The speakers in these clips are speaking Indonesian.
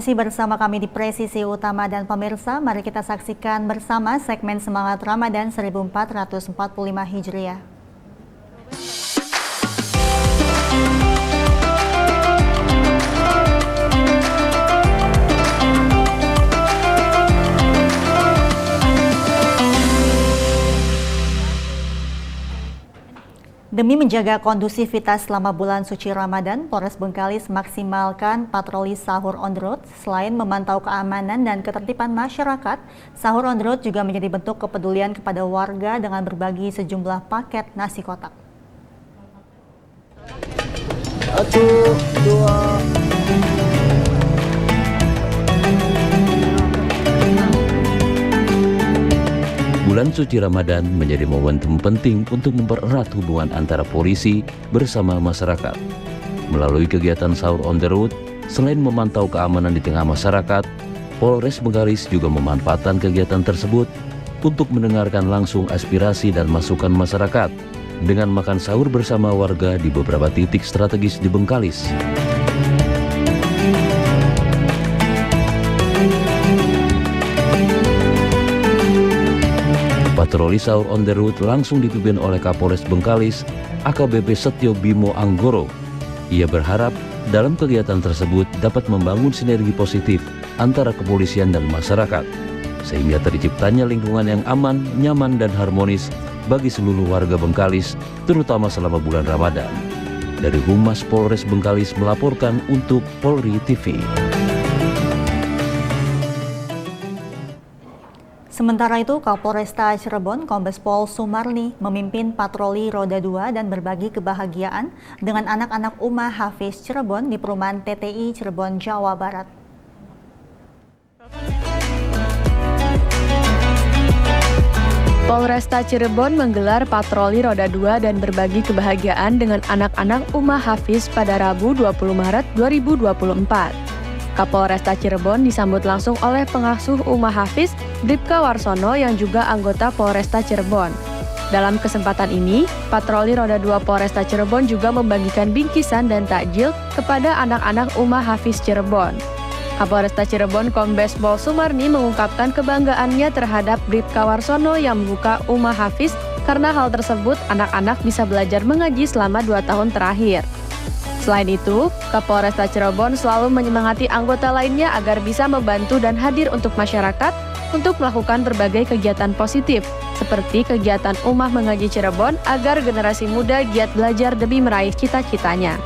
masih bersama kami di Presisi Utama dan pemirsa, mari kita saksikan bersama segmen Semangat Ramadan 1445 Hijriah. Demi menjaga kondusivitas selama bulan suci Ramadan, Polres Bengkalis maksimalkan patroli sahur on the road. Selain memantau keamanan dan ketertiban masyarakat, sahur on the road juga menjadi bentuk kepedulian kepada warga dengan berbagi sejumlah paket nasi kotak. 1, 2. Bulan suci Ramadan menjadi momentum penting untuk mempererat hubungan antara polisi bersama masyarakat. Melalui kegiatan sahur on the road, selain memantau keamanan di tengah masyarakat, Polres Bengkalis juga memanfaatkan kegiatan tersebut untuk mendengarkan langsung aspirasi dan masukan masyarakat dengan makan sahur bersama warga di beberapa titik strategis di Bengkalis. Patroli sahur on the road langsung dipimpin oleh Kapolres Bengkalis, AKBP Setio Bimo Anggoro. Ia berharap dalam kegiatan tersebut dapat membangun sinergi positif antara kepolisian dan masyarakat, sehingga terciptanya lingkungan yang aman, nyaman, dan harmonis bagi seluruh warga Bengkalis, terutama selama bulan Ramadan. Dari Humas Polres Bengkalis melaporkan untuk Polri TV. Sementara itu, Kapolresta Cirebon, Kombes Pol Sumarni, memimpin patroli roda 2 dan berbagi kebahagiaan dengan anak-anak Ummah Hafiz Cirebon di perumahan TTI Cirebon, Jawa Barat. Polresta Cirebon menggelar patroli roda 2 dan berbagi kebahagiaan dengan anak-anak Ummah Hafiz pada Rabu 20 Maret 2024. Kapolresta Cirebon disambut langsung oleh pengasuh Ummah Hafiz, Bribka Warsono yang juga anggota Polresta Cirebon. Dalam kesempatan ini, patroli roda 2 Polresta Cirebon juga membagikan bingkisan dan takjil kepada anak-anak Ummah Hafiz Cirebon. Kapolresta Cirebon Kombes Pol Sumarni mengungkapkan kebanggaannya terhadap Bribka Warsono yang membuka Ummah Hafiz karena hal tersebut anak-anak bisa belajar mengaji selama 2 tahun terakhir. Selain itu, Kapolresta Cirebon selalu menyemangati anggota lainnya agar bisa membantu dan hadir untuk masyarakat untuk melakukan berbagai kegiatan positif, seperti kegiatan Ummah Mengaji Cirebon agar generasi muda giat belajar demi meraih cita-citanya.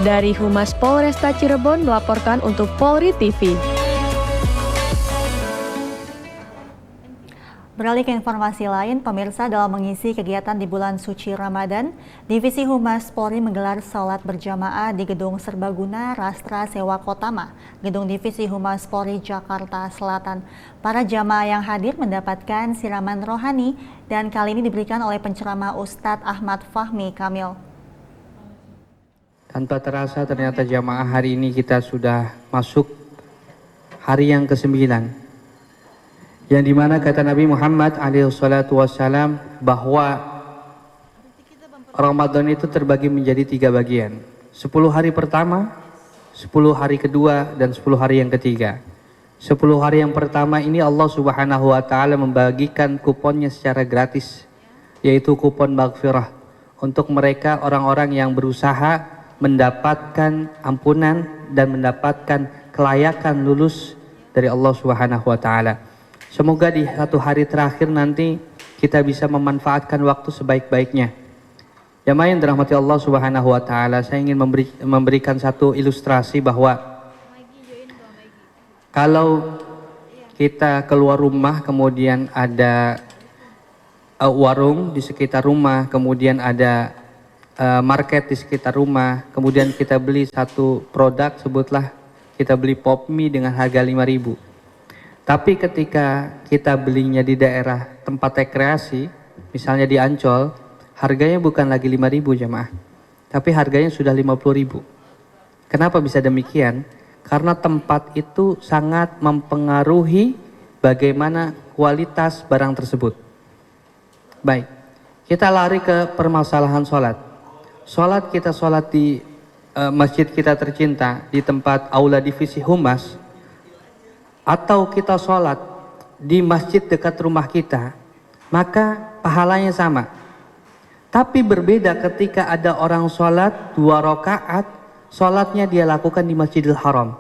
Dari Humas Polresta Cirebon melaporkan untuk Polri TV. Beralih ke informasi lain, pemirsa, dalam mengisi kegiatan di bulan suci Ramadan, Divisi Humas Polri menggelar salat berjamaah di Gedung Serbaguna Rastra Sewa Kotama, Gedung Divisi Humas Polri Jakarta Selatan. Para jamaah yang hadir mendapatkan siraman rohani dan kali ini diberikan oleh penceramah Ustadz Ahmad Fahmi Kamil. Tanpa terasa ternyata jamaah hari ini kita sudah masuk hari yang ke-9. Yang dimana kata Nabi Muhammad SAW bahwa Ramadan itu terbagi menjadi 3 bagian. 10 hari pertama, 10 hari kedua, dan 10 hari yang ketiga. 10 hari yang pertama ini Allah Subhanahu wa Ta'ala membagikan kuponnya secara gratis, yaitu kupon maghfirah untuk mereka orang-orang yang berusaha mendapatkan ampunan dan mendapatkan kelayakan lulus dari Allah Subhanahu wa Ta'ala. Semoga di 1 hari terakhir nanti kita bisa memanfaatkan waktu sebaik-baiknya. Jamaah yang dirahmati Allah Subhanahu wa Ta'ala, saya ingin memberikan satu ilustrasi bahwa kalau kita keluar rumah kemudian ada warung di sekitar rumah, kemudian ada market di sekitar rumah, kemudian kita beli satu produk, sebutlah kita beli pop mie dengan harga 5.000. Tapi ketika kita belinya di daerah tempat rekreasi, misalnya di Ancol, harganya bukan lagi 5.000 jemaah, tapi harganya sudah 50.000. Kenapa bisa demikian? Karena tempat itu sangat mempengaruhi bagaimana kualitas barang tersebut. Baik, kita lari ke permasalahan sholat. Sholat kita sholat di masjid kita tercinta, di tempat aula divisi humas, atau kita sholat di masjid dekat rumah kita, maka pahalanya sama. Tapi berbeda ketika ada orang sholat 2 rakaat, sholatnya dia lakukan di Masjidil Haram,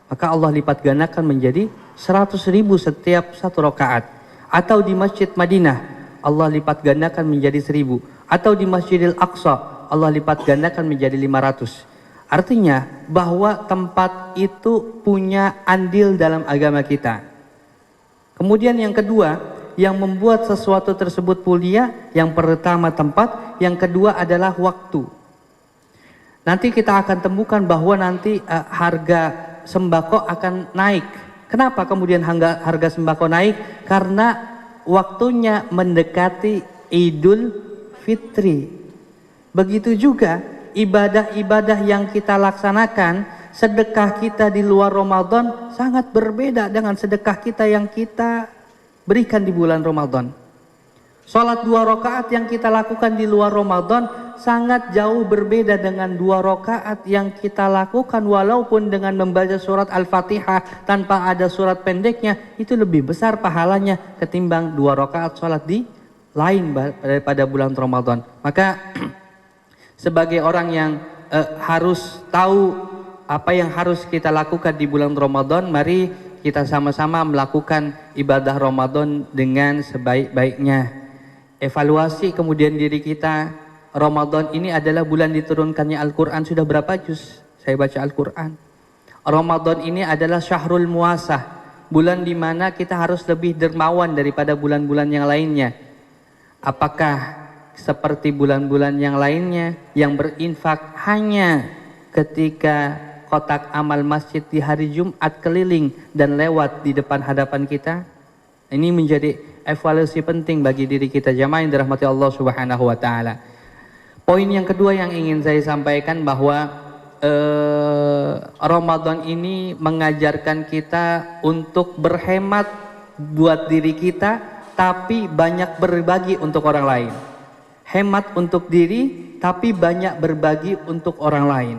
maka Allah lipat gandakan menjadi 100.000 setiap 1 rakaat. Atau di Masjid Madinah, Allah lipat gandakan menjadi 1.000. Atau di Masjidil Aqsa, Allah lipat gandakan menjadi 500. Artinya bahwa tempat itu punya andil dalam agama kita. Kemudian yang kedua, yang membuat sesuatu tersebut mulia, yang pertama tempat, yang kedua adalah waktu. Nanti kita akan temukan bahwa nanti harga sembako akan naik. Kenapa kemudian harga sembako naik? Karena waktunya mendekati Idul Fitri. Begitu juga ibadah-ibadah yang kita laksanakan, sedekah kita di luar Ramadan sangat berbeda dengan sedekah kita yang kita berikan di bulan Ramadan. Salat 2 rakaat yang kita lakukan di luar Ramadan sangat jauh berbeda dengan 2 rakaat yang kita lakukan walaupun dengan membaca surat Al-Fatihah tanpa ada surat pendeknya, itu lebih besar pahalanya ketimbang 2 rakaat salat di lain daripada bulan Ramadan. Maka sebagai orang yang harus tahu apa yang harus kita lakukan di bulan Ramadan, mari kita sama-sama melakukan ibadah Ramadan dengan sebaik-baiknya. Evaluasi kemudian diri kita. Ramadan ini adalah bulan diturunkannya Al-Quran. Sudah berapa juz saya baca Al-Quran? Ramadan ini adalah syahrul muasah, bulan di mana kita harus lebih dermawan daripada bulan-bulan yang lainnya. Apakah seperti bulan-bulan yang lainnya yang berinfak hanya ketika kotak amal masjid di hari Jumat keliling dan lewat di depan hadapan kita? Ini menjadi evaluasi penting bagi diri kita jamaah yang dirahmati Allah Subhanahu wa taala. Poin yang kedua yang ingin saya sampaikan bahwa Ramadan ini mengajarkan kita untuk berhemat buat diri kita, tapi banyak berbagi untuk orang lain. Hemat untuk diri, tapi banyak berbagi untuk orang lain.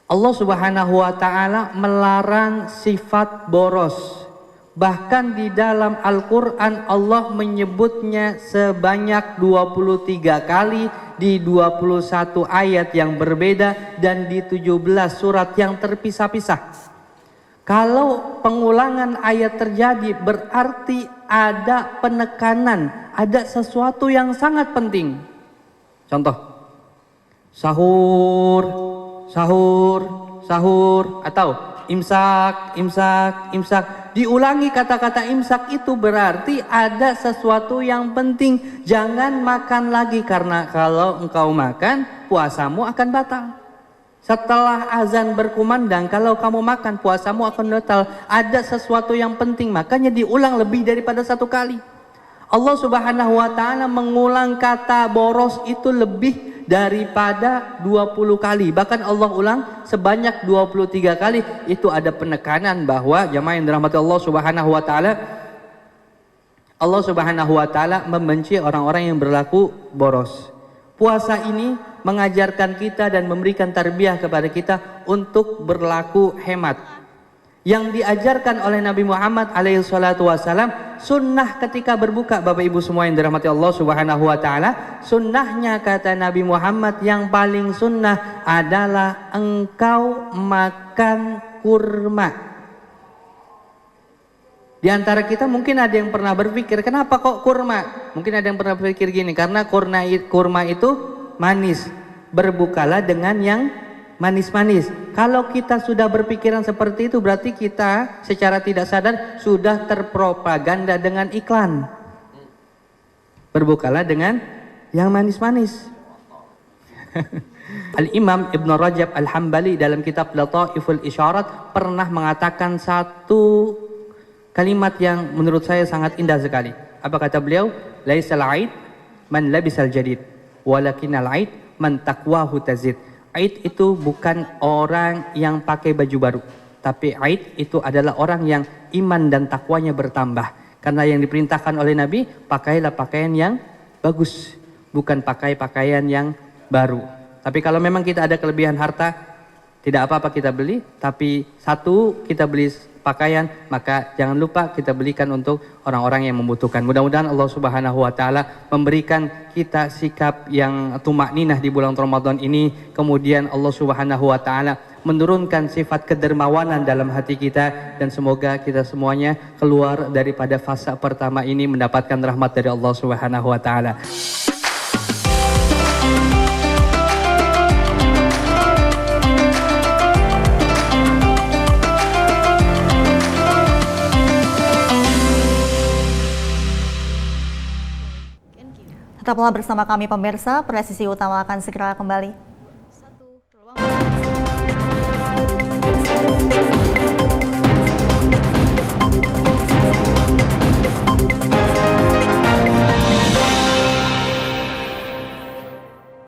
Allah Subhanahu wa taala melarang sifat boros. Bahkan di dalam Al-Quran Allah menyebutnya sebanyak 23 kali di 21 ayat yang berbeda dan di 17 surat yang terpisah-pisah. Kalau pengulangan ayat terjadi berarti ada penekanan, ada sesuatu yang sangat penting. Contoh, sahur, sahur, sahur, atau imsak, imsak, imsak. Diulangi kata-kata imsak itu berarti ada sesuatu yang penting. Jangan makan lagi, karena kalau engkau makan puasamu akan batal. Setelah azan berkumandang, kalau kamu makan puasamu akan batal. Ada sesuatu yang penting, makanya diulang lebih daripada 1 kali. Allah Subhanahu wa taala mengulang kata boros itu lebih daripada 20 kali. Bahkan Allah ulang sebanyak 23 kali. Itu ada penekanan bahwa jamaah yang dirahmati Allah Subhanahu wa taala, Allah Subhanahu wa taala membenci orang-orang yang berlaku boros. Puasa ini mengajarkan kita dan memberikan tarbiyah kepada kita untuk berlaku hemat. Yang diajarkan oleh Nabi Muhammad SAW, sunnah ketika berbuka, Bapak Ibu semua yang dirahmati Allah Subhanahu wa taala, sunnahnya kata Nabi Muhammad yang paling sunnah adalah engkau makan kurma. Di antara kita mungkin ada yang pernah berpikir, kenapa kok kurma? Mungkin ada yang pernah berpikir gini, karena kurma itu manis. Berbukalah dengan yang manis-manis. Kalau kita sudah berpikiran seperti itu, berarti kita secara tidak sadar sudah terpropaganda dengan iklan. Berbukalah dengan yang manis-manis. Al-Imam Ibn Rajab Al-Hambali dalam kitab Lataiful Isyarat pernah mengatakan satu kalimat yang menurut saya sangat indah sekali. Apa kata beliau? Laisal aid man labisal jadid, walakinal aid man taqwahu tazid. Aid itu bukan orang yang pakai baju baru, tapi aid itu adalah orang yang iman dan takwanya bertambah. Karena yang diperintahkan oleh Nabi, pakailah pakaian yang bagus, bukan pakai pakaian yang baru. Tapi kalau memang kita ada kelebihan harta, tidak apa-apa kita beli, tapi satu kita beli pakaian, maka jangan lupa kita belikan untuk orang-orang yang membutuhkan. Mudah-mudahan Allah Subhanahu wa taala memberikan kita sikap yang tumakninah di bulan Ramadan ini, kemudian Allah Subhanahu wa taala menurunkan sifat kedermawanan dalam hati kita, dan semoga kita semuanya keluar daripada fase pertama ini mendapatkan rahmat dari Allah Subhanahu wa taala. Tetaplah bersama kami pemirsa, Presisi Utama akan segera kembali.